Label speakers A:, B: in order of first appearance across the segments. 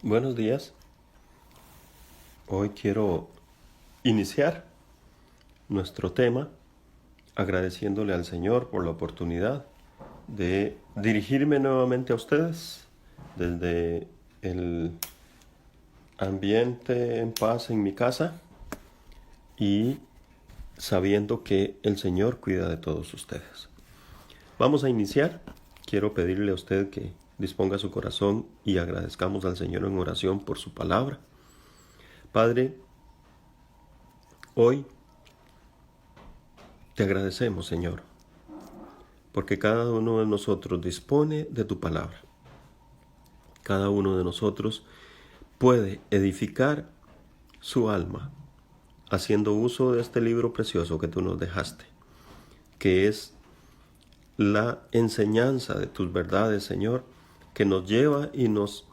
A: Buenos días. Hoy quiero iniciar nuestro tema agradeciéndole al Señor por la oportunidad de dirigirme nuevamente a ustedes desde el ambiente en paz en mi casa y sabiendo que el Señor cuida de todos ustedes. Vamos a iniciar. Quiero pedirle a usted que disponga su corazón y agradezcamos al Señor en oración por su palabra. Padre, hoy te agradecemos, Señor, porque cada uno de nosotros dispone de tu palabra. Cada uno de nosotros puede edificar su alma haciendo uso de este libro precioso que tú nos dejaste, que es la enseñanza de tus verdades, Señor, que nos lleva y nos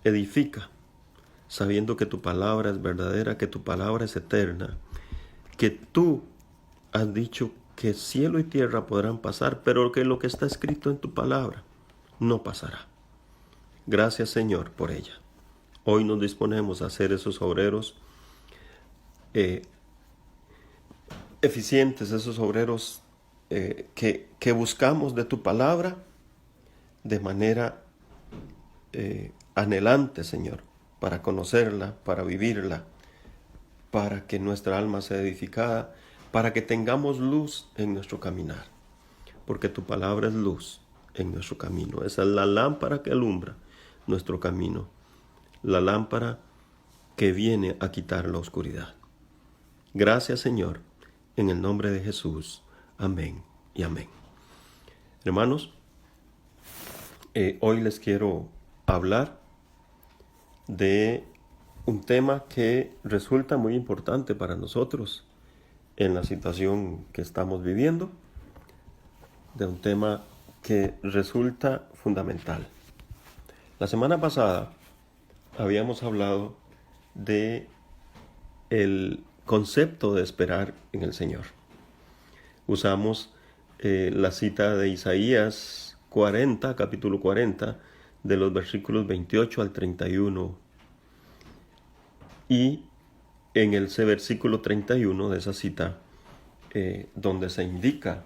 A: edifica, sabiendo que tu palabra es verdadera, que tu palabra es eterna, que tú has dicho que cielo y tierra podrán pasar, pero que lo que está escrito en tu palabra no pasará. Gracias, Señor, por ella. Hoy nos disponemos a ser esos obreros eficientes, esos obreros que buscamos de tu palabra de manera anhelante, Señor, para conocerla, para vivirla, para que nuestra alma sea edificada, para que tengamos luz en nuestro caminar, porque tu palabra es luz en nuestro camino. Esa es la lámpara que alumbra nuestro camino, la lámpara que viene a quitar la oscuridad. Gracias, Señor, en el nombre de Jesús. Amén y amén. Hermanos, hoy les quiero hablar de un tema que resulta muy importante para nosotros en la situación que estamos viviendo, de un tema que resulta fundamental. La semana pasada habíamos hablado de el concepto de esperar en el Señor. Usamos la cita de Isaías 40, capítulo 40, de los versículos 28 al 31. Y en ese versículo 31 de esa cita, donde se indica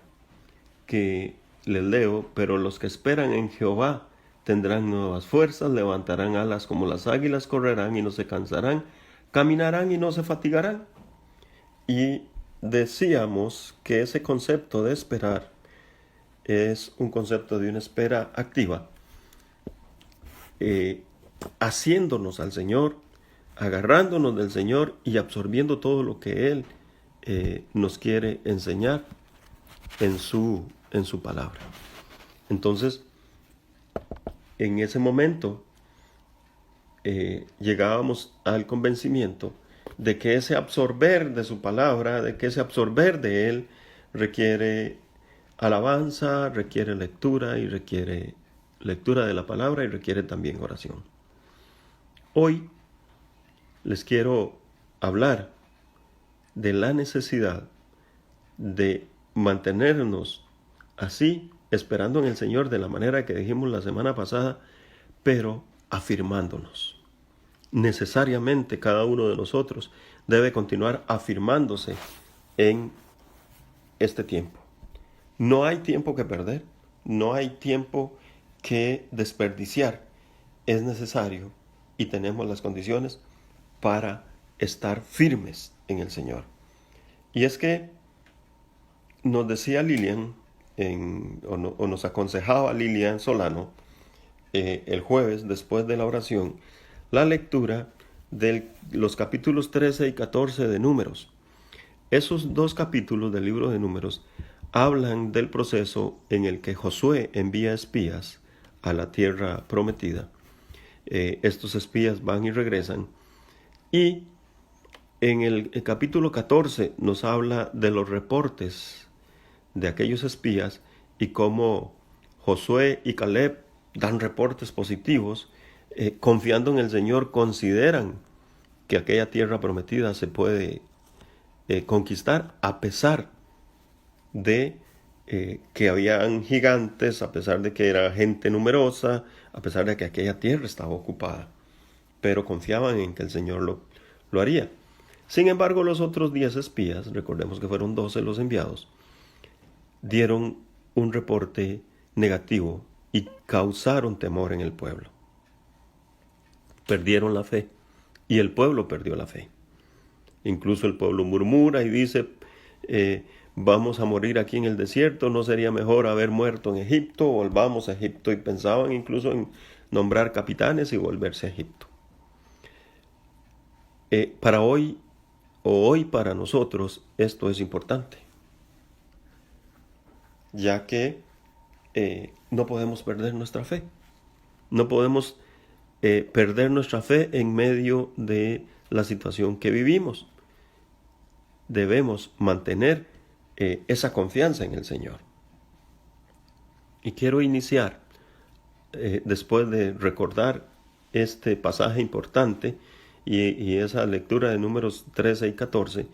A: que, les leo, pero los que esperan en Jehová tendrán nuevas fuerzas, levantarán alas como las águilas, correrán y no se cansarán, caminarán y no se fatigarán. Y decíamos que ese concepto de esperar es un concepto de una espera activa, haciéndonos al Señor, agarrándonos del Señor y absorbiendo todo lo que Él nos quiere enseñar en su palabra. Entonces, en ese momento llegábamos al convencimiento de que ese absorber de su palabra, de que ese absorber de Él requiere alabanza, requiere lectura y requiere lectura de la palabra y requiere también oración. Hoy les quiero hablar de la necesidad de mantenernos así, esperando en el Señor de la manera que dijimos la semana pasada, pero afirmándonos. Necesariamente cada uno de nosotros debe continuar afirmándose en este tiempo. No hay tiempo que perder, no hay tiempo que desperdiciar. Es necesario y tenemos las condiciones para estar firmes en el Señor. Y es que nos decía Lilian, o nos aconsejaba Lilian Solano, el jueves después de la oración, la lectura de los capítulos 13 y 14 de Números. Esos dos capítulos del libro de Números hablan del proceso en el que Josué envía espías a la tierra prometida. Estos espías van y regresan. Y en el capítulo 14 nos habla de los reportes de aquellos espías y cómo Josué y Caleb dan reportes positivos, confiando en el Señor, consideran que aquella tierra prometida se puede conquistar a pesar de que habían gigantes, a pesar de que era gente numerosa, a pesar de que aquella tierra estaba ocupada. pero confiaban en que el Señor lo haría. Sin embargo, los otros 10 espías, recordemos que fueron 12 los enviados, dieron un reporte negativo y causaron temor en el pueblo. Perdieron la fe y el pueblo perdió la fe. Incluso el pueblo murmura y dice, vamos a morir aquí en el desierto, ¿no sería mejor haber muerto en Egipto? Volvamos a Egipto. Y pensaban incluso en nombrar capitanes y volverse a Egipto. Para hoy, o hoy para nosotros, esto es importante, ya que no podemos perder nuestra fe. No podemos perder nuestra fe en medio de la situación que vivimos. Debemos mantener esa confianza en el Señor. Y quiero iniciar, después de recordar este pasaje importante y esa lectura de Números 13 y 14,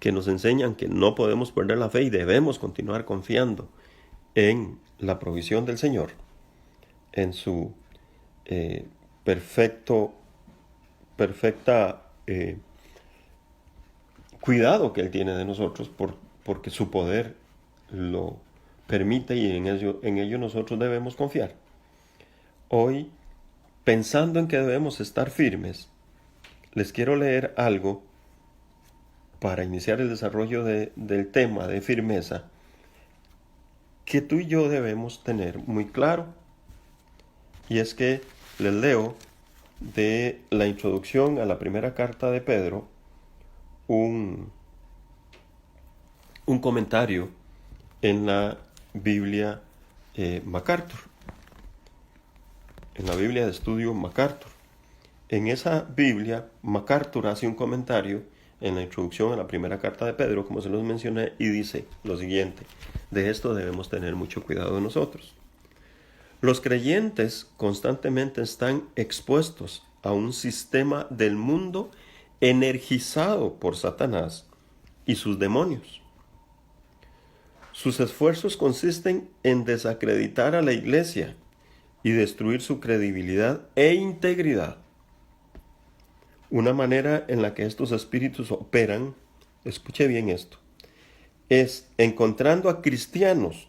A: que nos enseñan que no podemos perder la fe y debemos continuar confiando en la provisión del Señor, en su perfecta cuidado que Él tiene de nosotros, porque su poder lo permite y en ello nosotros debemos confiar. Hoy, pensando en que debemos estar firmes, les quiero leer algo para iniciar el desarrollo del tema de firmeza que tú y yo debemos tener muy claro. Y es que les leo de la introducción a la primera carta de Pedro un comentario en la Biblia MacArthur, en la Biblia de estudio MacArthur. En esa Biblia, MacArthur hace un comentario en la introducción a la primera carta de Pedro, como se los mencioné, y dice lo siguiente: de esto debemos tener mucho cuidado nosotros. Los creyentes constantemente están expuestos a un sistema del mundo energizado por Satanás y sus demonios. Sus esfuerzos consisten en desacreditar a la iglesia y destruir su credibilidad e integridad. Una manera en la que estos espíritus operan, escuche bien esto, es encontrando a cristianos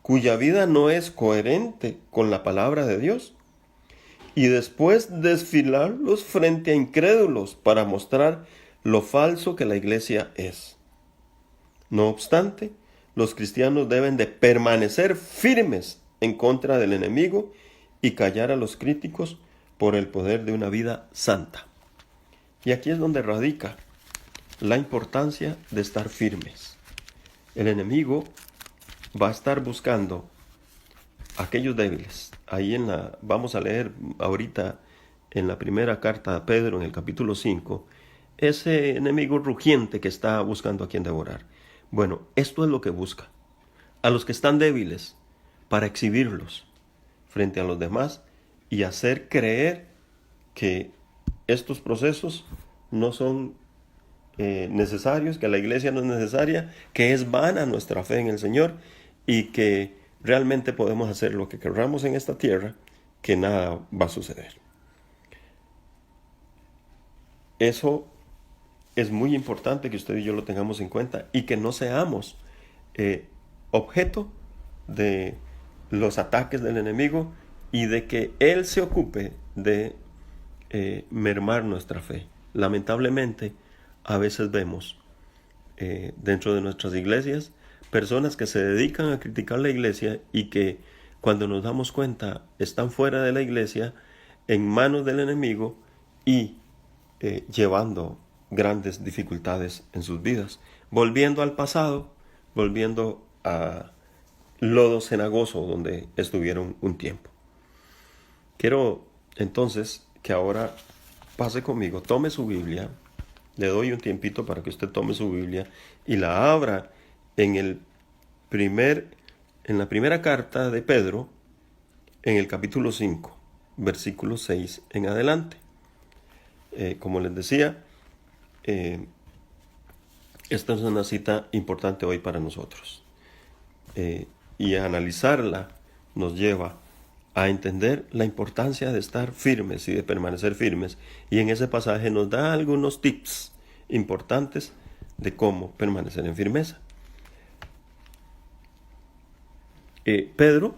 A: cuya vida no es coherente con la palabra de Dios y después desfilarlos frente a incrédulos para mostrar lo falso que la iglesia es. No obstante, los cristianos deben de permanecer firmes en contra del enemigo y callar a los críticos por el poder de una vida santa. Y aquí es donde radica la importancia de estar firmes. El enemigo va a estar buscando a aquellos débiles. Ahí vamos a leer ahorita en la primera carta a Pedro, en el capítulo 5, ese enemigo rugiente que está buscando a quien devorar. Bueno, esto es lo que busca. A los que están débiles, para exhibirlos frente a los demás y hacer creer que estos procesos no son necesarios, que la iglesia no es necesaria, que es vana nuestra fe en el Señor y que realmente podemos hacer lo que queramos en esta tierra, que nada va a suceder. Eso es muy importante que usted y yo lo tengamos en cuenta y que no seamos objeto de los ataques del enemigo y de que él se ocupe de mermar nuestra fe. Lamentablemente, a veces vemos dentro de nuestras iglesias personas que se dedican a criticar la iglesia y que cuando nos damos cuenta están fuera de la iglesia, en manos del enemigo y llevando grandes dificultades en sus vidas, volviendo al pasado, volviendo a lodo cenagoso donde estuvieron un tiempo. Quiero entonces que ahora pase conmigo, tome su Biblia, le doy un tiempito para que usted tome su Biblia y la abra en la primera carta de Pedro, en el capítulo 5, versículo 6 en adelante. Como les decía, esta es una cita importante hoy para nosotros. Y a analizarla nos lleva a entender la importancia de estar firmes y de permanecer firmes. Y en ese pasaje nos da algunos tips importantes de cómo permanecer en firmeza. Pedro,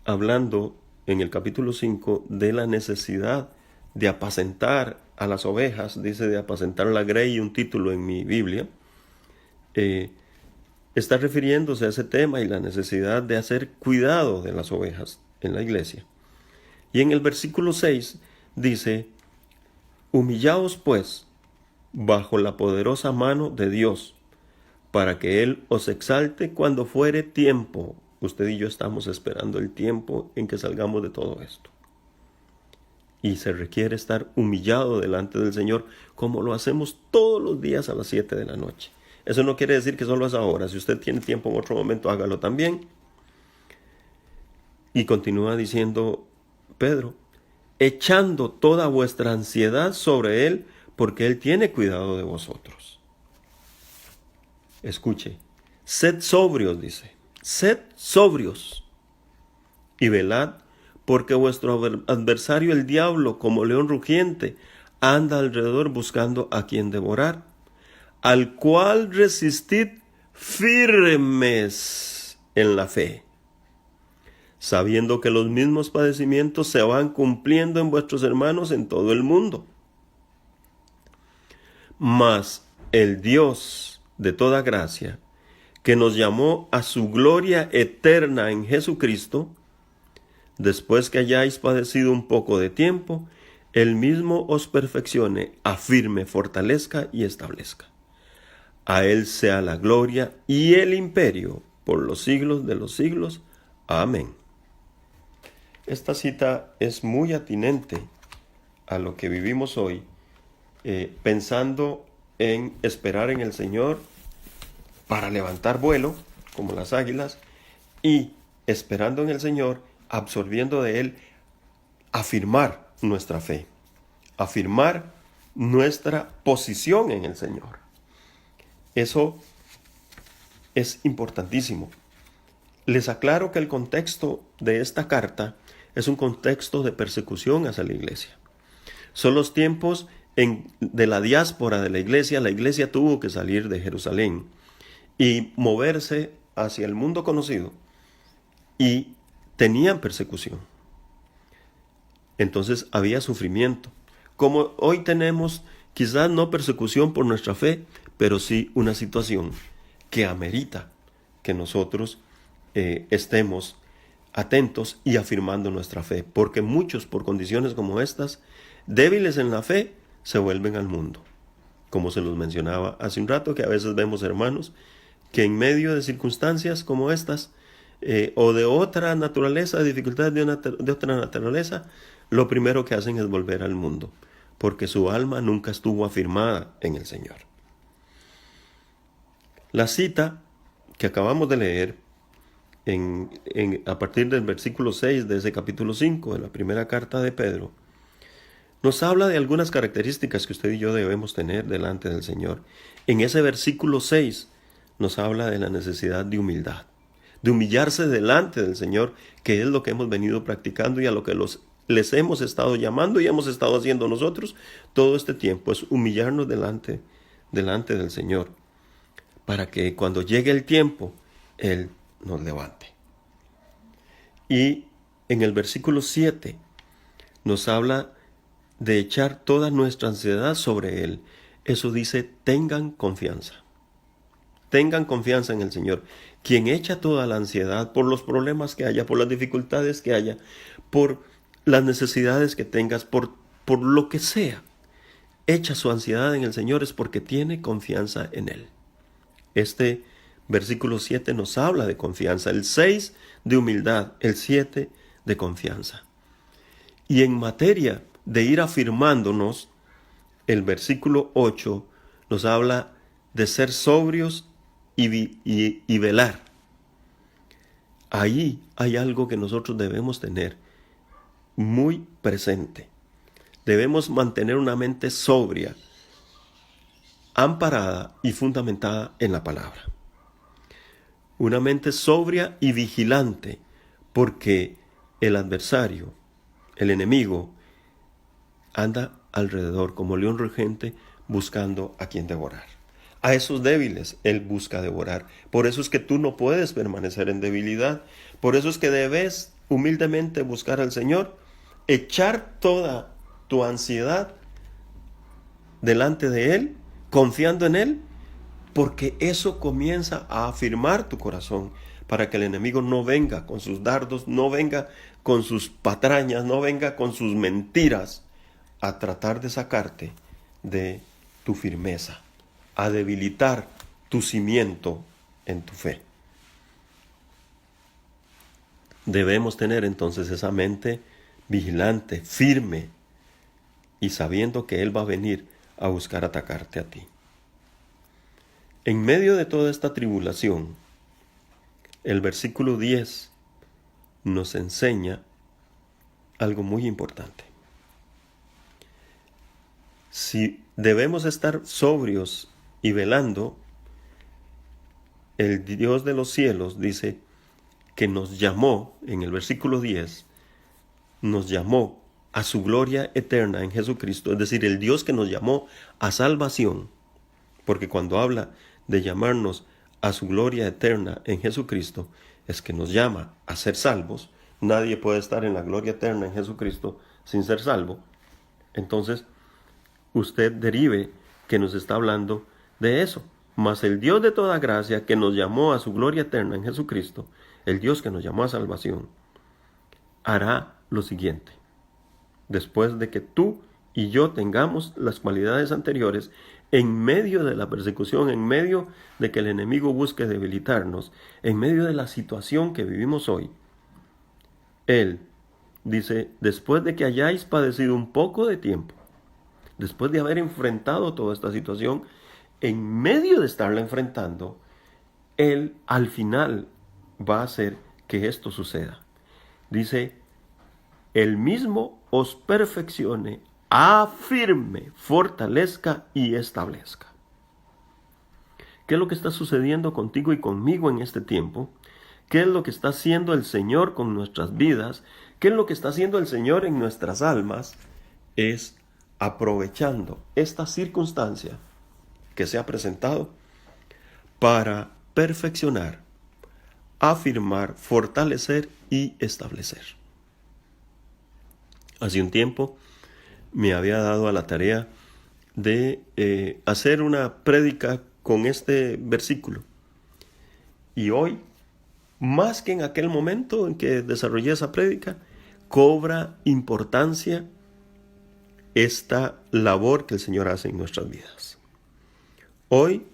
A: hablando en el capítulo 5 de la necesidad de apacentar a las ovejas, dice de apacentar la grey, un título en mi Biblia, está refiriéndose a ese tema y la necesidad de hacer cuidado de las ovejas en la iglesia. Y en el versículo 6 dice, humillaos pues bajo la poderosa mano de Dios, para que Él os exalte cuando fuere tiempo. Usted y yo estamos esperando el tiempo en que salgamos de todo esto. Y se requiere estar humillado delante del Señor, como lo hacemos todos los días a las 7 de la noche. Eso no quiere decir que solo es ahora. Si usted tiene tiempo en otro momento, hágalo también. Y continúa diciendo Pedro, echando toda vuestra ansiedad sobre Él, porque Él tiene cuidado de vosotros. Escuche, sed sobrios, dice, sed sobrios y velad, porque vuestro adversario el diablo, como león rugiente, anda alrededor buscando a quien devorar, al cual resistid firmes en la fe, sabiendo que los mismos padecimientos se van cumpliendo en vuestros hermanos en todo el mundo. Mas el Dios de toda gracia, que nos llamó a su gloria eterna en Jesucristo, después que hayáis padecido un poco de tiempo, Él mismo os perfeccione, afirme, fortalezca y establezca. A Él sea la gloria y el imperio por los siglos de los siglos. Amén. Esta cita es muy atinente a lo que vivimos hoy, pensando en esperar en el Señor para levantar vuelo, como las águilas, y esperando en el Señor, absorbiendo de Él, afirmar nuestra fe, afirmar nuestra posición en el Señor. Eso es importantísimo. Les aclaro que el contexto de esta carta es un contexto de persecución hacia la iglesia. Son los tiempos de la diáspora de la iglesia tuvo que salir de Jerusalén y moverse hacia el mundo conocido y tenían persecución. Entonces había sufrimiento. Como hoy tenemos quizás no persecución por nuestra fe, pero sí una situación que amerita que nosotros estemos atentos y afirmando nuestra fe, porque muchos por condiciones como estas, débiles en la fe, se vuelven al mundo. Como se los mencionaba hace un rato, que a veces vemos hermanos que en medio de circunstancias como estas, o de otra naturaleza, de dificultades de otra naturaleza, lo primero que hacen es volver al mundo, porque su alma nunca estuvo afirmada en el Señor. La cita que acabamos de leer, a partir del versículo 6 de ese capítulo 5 de la primera carta de Pedro, nos habla de algunas características que usted y yo debemos tener delante del Señor. En ese versículo 6 nos habla de la necesidad de humildad, de humillarse delante del Señor, que es lo que hemos venido practicando y a lo que les hemos estado llamando y hemos estado haciendo nosotros todo este tiempo, es humillarnos delante del Señor, para que cuando llegue el tiempo, Él nos levante. Y en el versículo 7 nos habla de echar toda nuestra ansiedad sobre Él. Eso dice, tengan confianza. Tengan confianza en el Señor. Quien echa toda la ansiedad por los problemas que haya, por las dificultades que haya, por las necesidades que tengas, por lo que sea, echa su ansiedad en el Señor es porque tiene confianza en Él. Este versículo 7 nos habla de confianza, el 6 de humildad, el 7 de confianza. Y en materia de ir afirmándonos, el versículo 8 nos habla de ser sobrios y velar. Ahí hay algo que nosotros debemos tener muy presente. Debemos mantener una mente sobria, amparada y fundamentada en la palabra. Una mente sobria y vigilante, porque el adversario, el enemigo, anda alrededor como león rugente buscando a quien devorar. A esos débiles Él busca devorar. Por eso es que tú no puedes permanecer en debilidad. Por eso es que debes humildemente buscar al Señor, echar toda tu ansiedad delante de Él, confiando en Él, porque eso comienza a afirmar tu corazón para que el enemigo no venga con sus dardos, no venga con sus patrañas, no venga con sus mentiras a tratar de sacarte de tu firmeza, a debilitar tu cimiento en tu fe. Debemos tener entonces esa mente vigilante, firme, y sabiendo que Él va a venir a buscar atacarte a ti. En medio de toda esta tribulación, el versículo 10 nos enseña algo muy importante. Si debemos estar sobrios y velando, el Dios de los cielos dice que nos llamó, en el versículo 10, nos llamó a su gloria eterna en Jesucristo, es decir, el Dios que nos llamó a salvación, porque cuando habla de llamarnos a su gloria eterna en Jesucristo, es que nos llama a ser salvos. Nadie puede estar en la gloria eterna en Jesucristo sin ser salvo. Entonces, usted derive que nos está hablando de eso. Mas el Dios de toda gracia que nos llamó a su gloria eterna en Jesucristo, el Dios que nos llamó a salvación, hará lo siguiente. Después de que tú y yo tengamos las cualidades anteriores, en medio de la persecución, en medio de que el enemigo busque debilitarnos, en medio de la situación que vivimos hoy, Él dice, después de que hayáis padecido un poco de tiempo, después de haber enfrentado toda esta situación, en medio de estarla enfrentando, Él al final va a hacer que esto suceda. Dice, Él mismo os perfeccione, afirme, fortalezca y establezca. ¿Qué es lo que está sucediendo contigo y conmigo en este tiempo? ¿Qué es lo que está haciendo el Señor con nuestras vidas? ¿Qué es lo que está haciendo el Señor en nuestras almas? Es aprovechando esta circunstancia que se ha presentado para perfeccionar, afirmar, fortalecer y establecer. Hace un tiempo me había dado a la tarea de hacer una prédica con este versículo. Y hoy, más que en aquel momento en que desarrollé esa prédica, cobra importancia esta labor que el Señor hace en nuestras vidas. Hoy,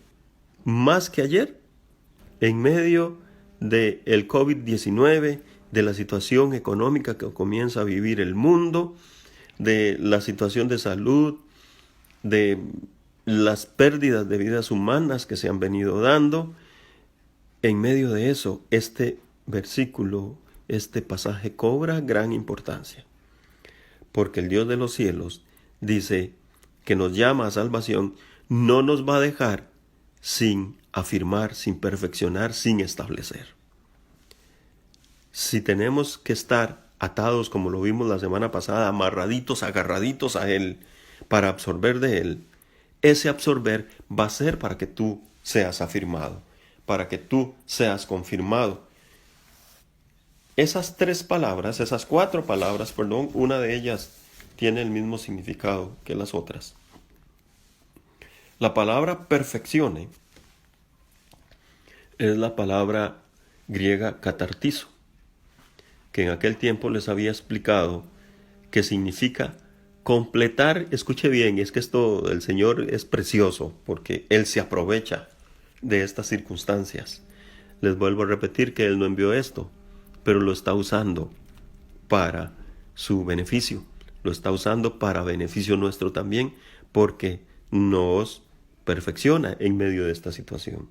A: más que ayer, en medio del COVID-19, de la situación económica que comienza a vivir el mundo, de la situación de salud, de las pérdidas de vidas humanas que se han venido dando, en medio de eso, este versículo, este pasaje cobra gran importancia. Porque el Dios de los cielos dice que nos llama a salvación, no nos va a dejar sin afirmar, sin perfeccionar, sin establecer. Si tenemos que estar atados, como lo vimos la semana pasada, amarraditos, agarraditos a Él, para absorber de Él, ese absorber va a ser para que tú seas afirmado, para que tú seas confirmado. Esas cuatro palabras, una de ellas tiene el mismo significado que las otras. La palabra perfeccione es la palabra griega catartizo, que en aquel tiempo les había explicado que significa completar. Escuche bien, es que esto del Señor es precioso, porque Él se aprovecha de estas circunstancias. Les vuelvo a repetir que Él no envió esto, pero lo está usando para su beneficio. Lo está usando para beneficio nuestro también, porque nos perfecciona en medio de esta situación.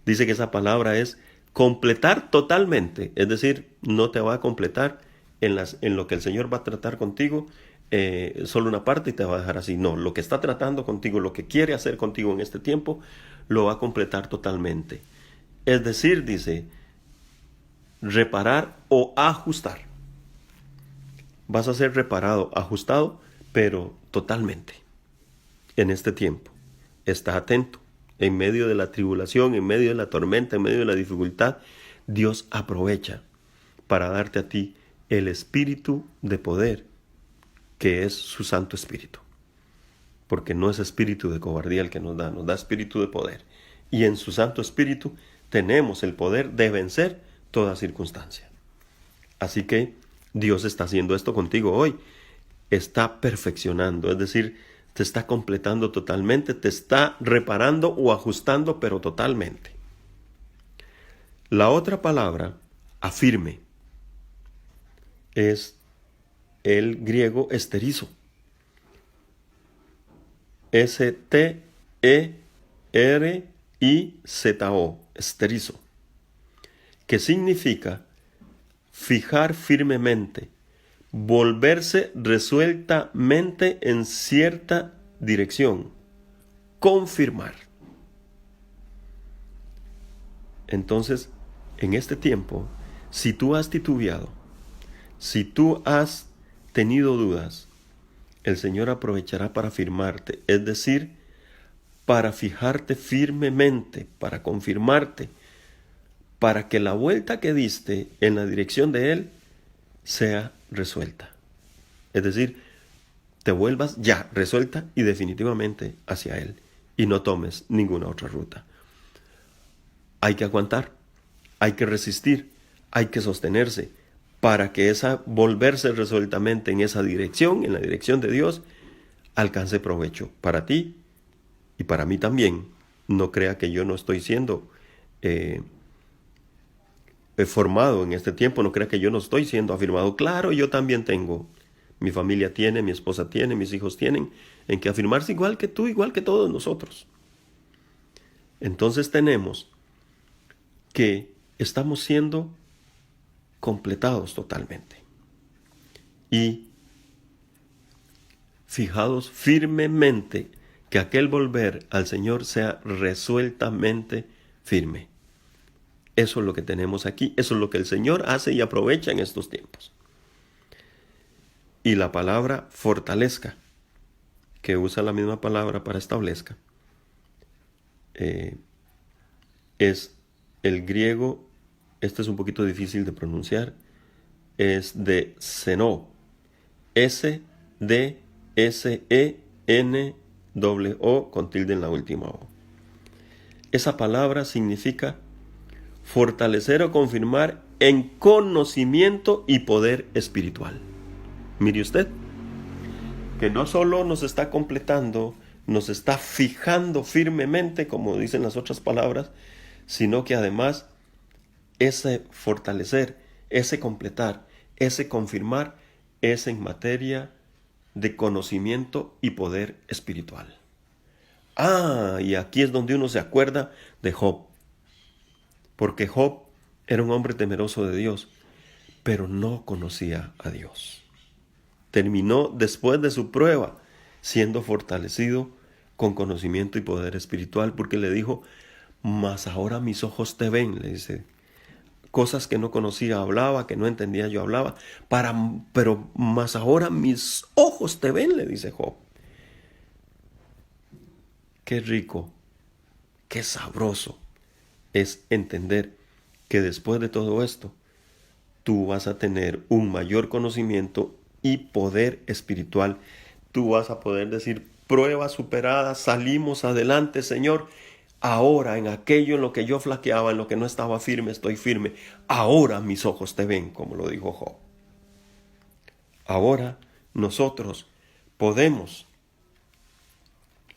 A: Dice que esa palabra es completar totalmente, es decir, no te va a completar en lo que el Señor va a tratar contigo, solo una parte y te va a dejar así. No, lo que está tratando contigo, lo que quiere hacer contigo en este tiempo, lo va a completar totalmente. Es decir, dice, reparar o ajustar. Vas a ser reparado, ajustado, pero totalmente en este tiempo. Está atento. En medio de la tribulación, en medio de la tormenta, en medio de la dificultad, Dios aprovecha para darte a ti el espíritu de poder, que es su Santo Espíritu. Porque no es espíritu de cobardía el que nos da espíritu de poder. Y en su Santo Espíritu tenemos el poder de vencer toda circunstancia. Así que Dios está haciendo esto contigo hoy. Está perfeccionando, es decir, te está completando totalmente, te está reparando o ajustando, pero totalmente. La otra palabra, afirme, es el griego esterizo. S-T-E-R-I-Z-O, esterizo, que significa fijar firmemente, volverse resueltamente en cierta dirección, confirmar. Entonces, en este tiempo, si tú has titubeado, si tú has tenido dudas, el Señor aprovechará para firmarte, es decir, para fijarte firmemente, para confirmarte, para que la vuelta que diste en la dirección de Él sea resuelta. Es decir, te vuelvas ya resuelta y definitivamente hacia Él y no tomes ninguna otra ruta. Hay que aguantar, hay que resistir, hay que sostenerse para que esa volverse resueltamente en esa dirección, en la dirección de Dios, alcance provecho para ti y para mí también. No crea que yo no estoy siendo formado en este tiempo, no crea que yo no estoy siendo afirmado. Claro, yo también tengo, mi familia tiene, mi esposa tiene, mis hijos tienen, en que afirmarse igual que tú, igual que todos nosotros. Entonces tenemos que estamos siendo completados totalmente y fijados firmemente que aquel volver al Señor sea resueltamente firme. Eso es lo que tenemos aquí, eso es lo que el Señor hace y aprovecha en estos tiempos. Y la palabra fortalezca, que usa la misma palabra para establezca, es el griego, este es un poquito difícil de pronunciar, es de seno, S-D-S-E-N-O con tilde en la última O. Esa palabra significa fortalecer o confirmar en conocimiento y poder espiritual. Mire usted, que no solo nos está completando, nos está fijando firmemente, como dicen las otras palabras, sino que además ese fortalecer, ese completar, ese confirmar es en materia de conocimiento y poder espiritual. Y aquí es donde uno se acuerda de Job. Porque Job era un hombre temeroso de Dios, pero no conocía a Dios. Terminó después de su prueba siendo fortalecido con conocimiento y poder espiritual, porque le dijo, mas ahora mis ojos te ven, le dice. Cosas que no conocía hablaba, que no entendía yo hablaba, pero más ahora mis ojos te ven, le dice Job. Qué rico, qué sabroso es entender que después de todo esto, tú vas a tener un mayor conocimiento y poder espiritual. Tú vas a poder decir, prueba superada, salimos adelante, Señor. Ahora en aquello en lo que yo flaqueaba, en lo que no estaba firme, estoy firme. Ahora mis ojos te ven, como lo dijo Job. Ahora nosotros podemos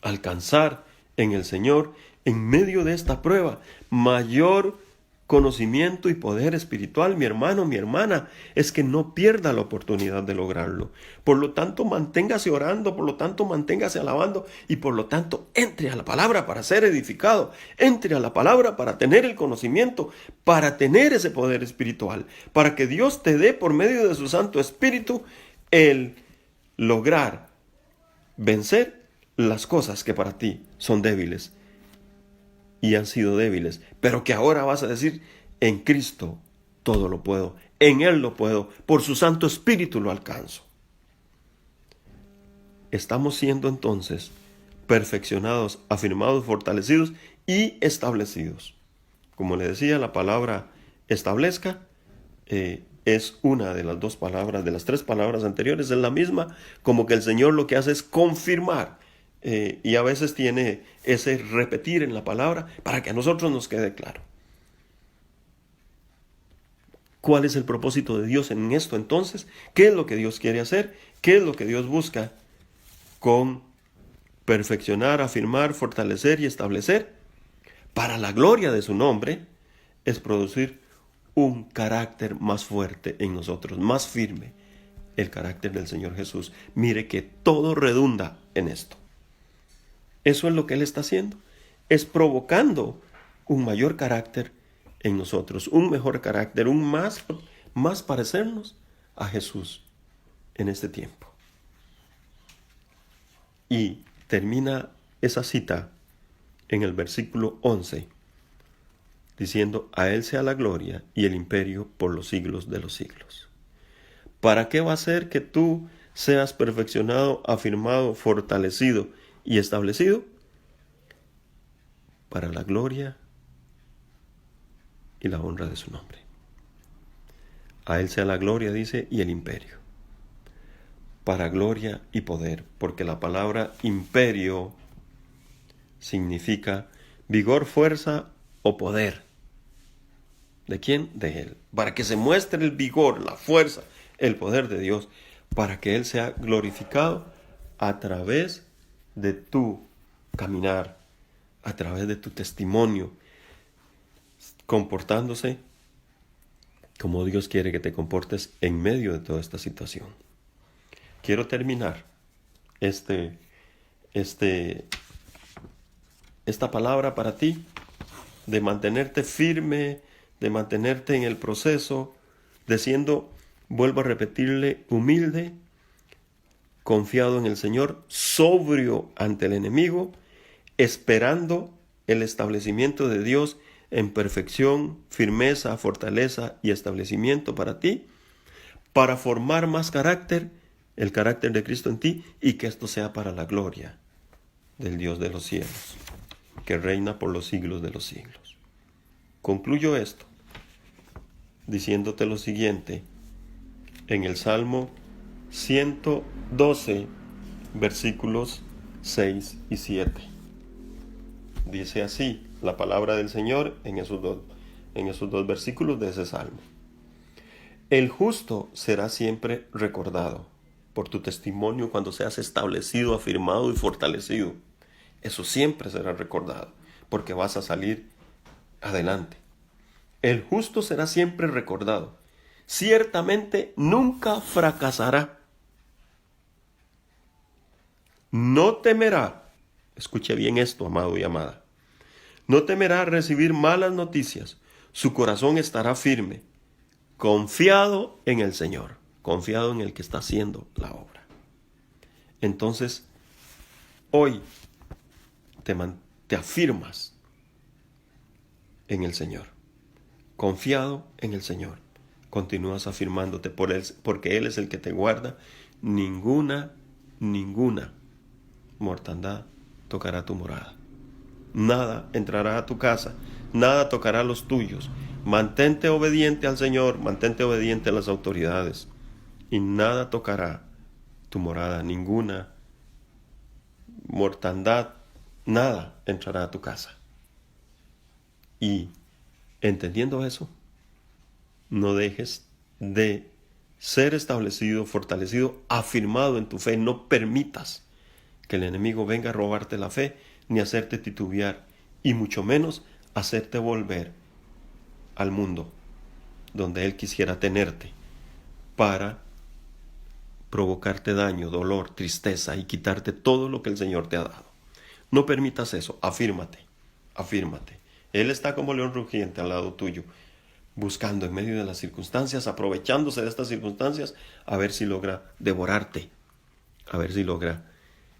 A: alcanzar en el Señor, en medio de esta prueba, mayor conocimiento y poder espiritual. Mi hermano, mi hermana, es que no pierda la oportunidad de lograrlo. Por lo tanto, manténgase orando, por lo tanto, manténgase alabando y por lo tanto, entre a la palabra para ser edificado, entre a la palabra para tener el conocimiento, para tener ese poder espiritual, para que Dios te dé por medio de su Santo Espíritu el lograr vencer las cosas que para ti son débiles y han sido débiles, pero que ahora vas a decir, en Cristo todo lo puedo. En Él lo puedo. Por su Santo Espíritu lo alcanzo. Estamos siendo entonces perfeccionados, afirmados, fortalecidos y establecidos. Como le decía, la palabra establezca es una de las dos palabras, de las tres palabras anteriores, es la misma, como que el Señor lo que hace es confirmar. Y a veces tiene ese repetir en la palabra para que a nosotros nos quede claro. ¿Cuál es el propósito de Dios en esto entonces? ¿Qué es lo que Dios quiere hacer? ¿Qué es lo que Dios busca con perfeccionar, afirmar, fortalecer y establecer? Para la gloria de su nombre, es producir un carácter más fuerte en nosotros, más firme, el carácter del Señor Jesús. Mire que todo redunda en esto. Eso es lo que Él está haciendo, es provocando un mayor carácter en nosotros, un mejor carácter, un más parecernos a Jesús en este tiempo. Y termina esa cita en el versículo 11, diciendo: a Él sea la gloria y el imperio por los siglos de los siglos. ¿Para qué va a ser que tú seas perfeccionado, afirmado, fortalecido y establecido? Para la gloria y la honra de su nombre. A Él sea la gloria, dice, y el imperio. Para gloria y poder, porque la palabra imperio significa vigor, fuerza o poder. ¿De quién? De Él. Para que se muestre el vigor, la fuerza, el poder de Dios, para que Él sea glorificado a través de tu caminar, a través de tu testimonio, comportándose como Dios quiere que te comportes en medio de toda esta situación. Quiero terminar esta palabra para ti, de mantenerte firme, de mantenerte en el proceso, de siendo, vuelvo a repetirle, humilde, confiado en el Señor, sobrio ante el enemigo, esperando el establecimiento de Dios en perfección, firmeza, fortaleza y establecimiento para ti, para formar más carácter, el carácter de Cristo en ti, y que esto sea para la gloria del Dios de los cielos, que reina por los siglos de los siglos. Concluyo esto diciéndote lo siguiente en el Salmo 112, versículos 6 y 7. Dice así la palabra del Señor en esos dos versículos de ese Salmo. El justo será siempre recordado por tu testimonio cuando seas establecido, afirmado y fortalecido. Eso siempre será recordado, porque vas a salir adelante. El justo será siempre recordado. Ciertamente nunca fracasará. No temerá, escuche bien esto, amado y amada, no temerá recibir malas noticias. Su corazón estará firme, confiado en el Señor, confiado en el que está haciendo la obra. Entonces, hoy te afirmas en el Señor, confiado en el Señor. Continúas afirmándote por Él, porque Él es el que te guarda. Ninguna mortandad tocará tu morada. Nada entrará a tu casa, nada tocará a los tuyos. Mantente obediente al Señor, mantente obediente a las autoridades, y nada tocará tu morada, ninguna mortandad, nada entrará a tu casa. Y entendiendo eso, no dejes de ser establecido, fortalecido, afirmado en tu fe. No permitas que el enemigo venga a robarte la fe, ni hacerte titubear, y mucho menos hacerte volver al mundo donde él quisiera tenerte para provocarte daño, dolor, tristeza y quitarte todo lo que el Señor te ha dado. No permitas eso. Afírmate. Él está como león rugiente al lado tuyo, buscando en medio de las circunstancias, aprovechándose de estas circunstancias, a ver si logra devorarte, a ver si logra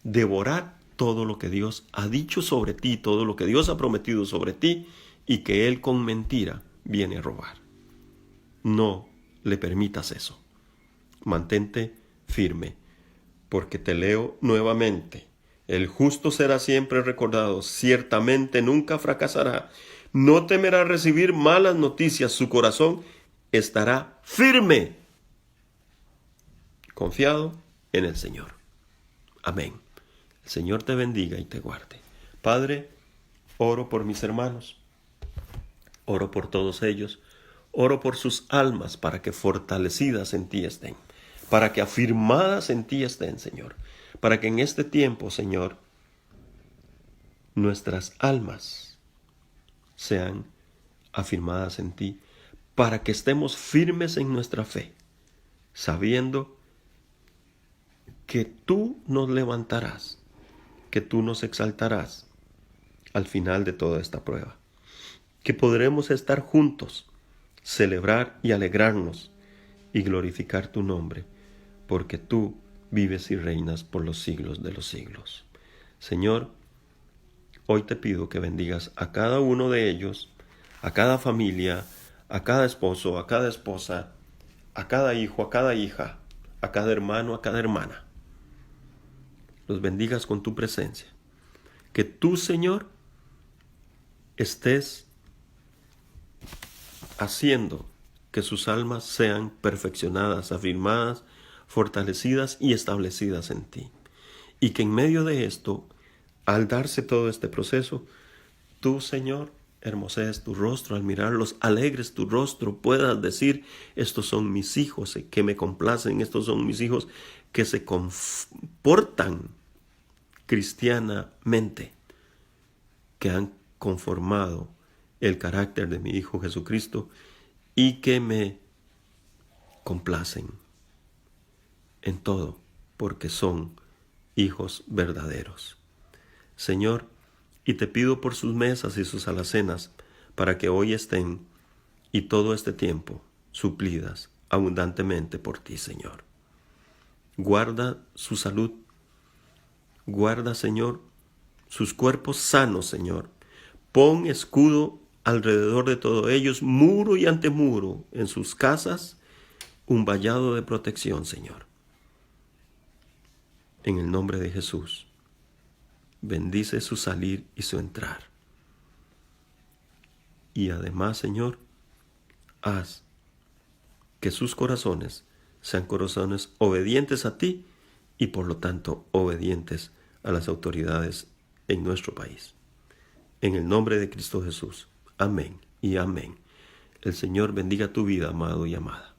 A: devorar todo lo que Dios ha dicho sobre ti, todo lo que Dios ha prometido sobre ti, y que Él con mentira viene a robar. no le permitas eso. Mantente firme, porque te leo nuevamente. El justo será siempre recordado, ciertamente nunca fracasará. No temerá recibir malas noticias, su corazón estará firme, confiado en el Señor. Amén. El Señor te bendiga y te guarde. Padre, oro por mis hermanos, oro por todos ellos, oro por sus almas para que fortalecidas en ti estén, para que afirmadas en ti estén, Señor, para que en este tiempo, Señor, nuestras almas sean afirmadas en ti, para que estemos firmes en nuestra fe, sabiendo que tú nos levantarás, que tú nos exaltarás al final de toda esta prueba, que podremos estar juntos, celebrar y alegrarnos y glorificar tu nombre, porque tú vives y reinas por los siglos de los siglos. Señor, hoy te pido que bendigas a cada uno de ellos, a cada familia, a cada esposo, a cada esposa, a cada hijo, a cada hija, a cada hermano, a cada hermana. Los bendigas con tu presencia. Que tú, Señor, estés haciendo que sus almas sean perfeccionadas, afirmadas, fortalecidas y establecidas en ti. Y que en medio de esto, al darse todo este proceso, tú, Señor, hermosees tu rostro, al mirarlos, alegres tu rostro, puedas decir, estos son mis hijos que me complacen, estos son mis hijos que se comportan cristianamente, que han conformado el carácter de mi Hijo Jesucristo y que me complacen en todo, porque son hijos verdaderos. Señor, y te pido por sus mesas y sus alacenas, para que hoy estén y todo este tiempo suplidas abundantemente por ti, Señor. Guarda su salud, guarda, Señor, sus cuerpos sanos, Señor. Pon escudo alrededor de todos ellos, muro y antemuro, en sus casas, un vallado de protección, Señor. En el nombre de Jesús, bendice su salir y su entrar. Y además, Señor, haz que sus corazones sean corazones obedientes a ti y por lo tanto obedientes a las autoridades en nuestro país. En el nombre de Cristo Jesús. Amén y amén. El Señor bendiga tu vida, amado y amada.